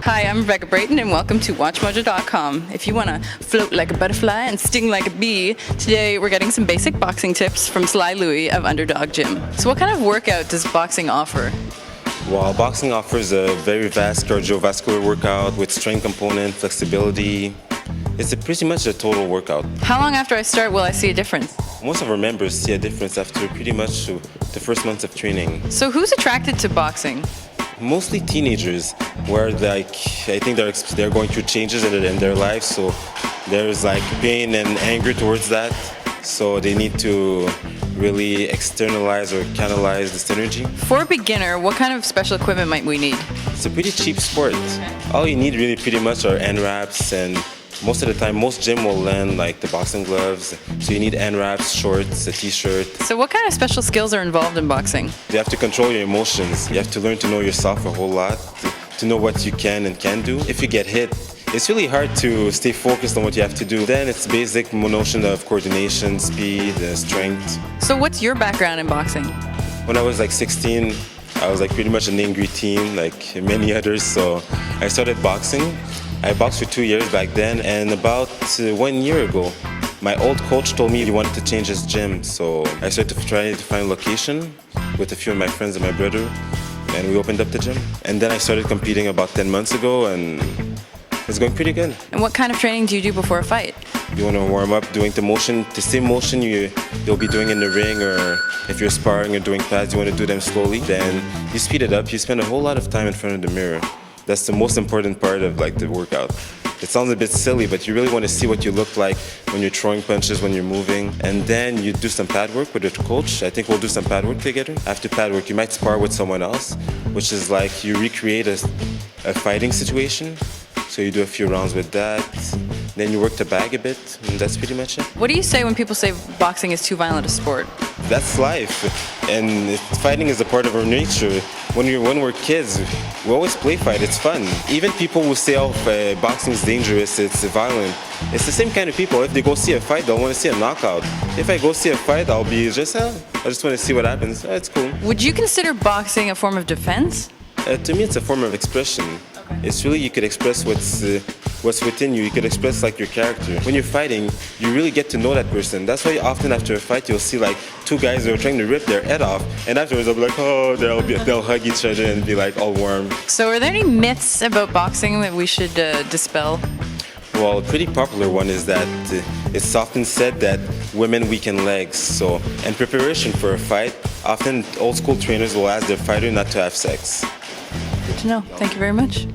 Hi, I'm Rebecca Brayton and welcome to WatchMojo.com. If you want to float like a butterfly and sting like a bee, today we're getting some basic boxing tips from Sly Louie of Underdog Gym. So what kind of workout does boxing offer? Well, boxing offers a very vast cardiovascular workout with strength component, flexibility. It's pretty much a total workout. How long after I start will I see a difference? Most of our members see a difference after pretty much the first months of training. So who's attracted to boxing? Mostly teenagers, where I think they're going through changes in their lives, so there's pain and anger towards that. So they need to really externalize or canalize this energy. For a beginner, what kind of special equipment might we need? It's a pretty cheap sport. All you need really pretty much are end wraps, and most of the time, most gym will lend the boxing gloves. So you need end wraps, shorts, a t-shirt. So what kind of special skills are involved in boxing? You have to control your emotions. You have to learn to know yourself a whole lot, to know what you can and can't do. If you get hit, it's really hard to stay focused on what you have to do. Then it's basic notion of coordination, speed, strength. So what's your background in boxing? When I was 16, I was pretty much an angry teen, like many others. So I started boxing. I boxed for 2 years back then, and about 1 year ago, my old coach told me he wanted to change his gym. So I started to try to find a location with a few of my friends and my brother, and we opened up the gym. And then I started competing about 10 months ago, and it's going pretty good. And what kind of training do you do before a fight? You want to warm up doing the same motion you'll be doing in the ring, or if you're sparring or doing pads, you want to do them slowly. Then you speed it up. You spend a whole lot of time in front of the mirror. That's the most important part of the workout. It sounds a bit silly, but you really want to see what you look like when you're throwing punches, when you're moving. And then you do some pad work with your coach. I think we'll do some pad work together. After pad work, you might spar with someone else, which is you recreate a fighting situation. So you do a few rounds with that. Then you work the bag a bit, and that's pretty much it. What do you say when people say boxing is too violent a sport? That's life, and fighting is a part of our nature. When we're kids, we always play fight. It's fun. Even people who say, "Oh, boxing is dangerous, it's violent," it's the same kind of people. If they go see a fight, they'll want to see a knockout. If I go see a fight, I'll be I just want to see what happens. It's cool. Would you consider boxing a form of defense? To me, it's a form of expression. It's really, you could express what's within you. You could express your character. When you're fighting, you really get to know that person. That's why often after a fight, you'll see two guys that are trying to rip their head off, and afterwards they'll be oh, they'll hug each other and be all warm. So are there any myths about boxing that we should dispel? Well, a pretty popular one is that it's often said that women weaken legs. So in preparation for a fight, often old school trainers will ask their fighter not to have sex. Good to know. Thank you very much.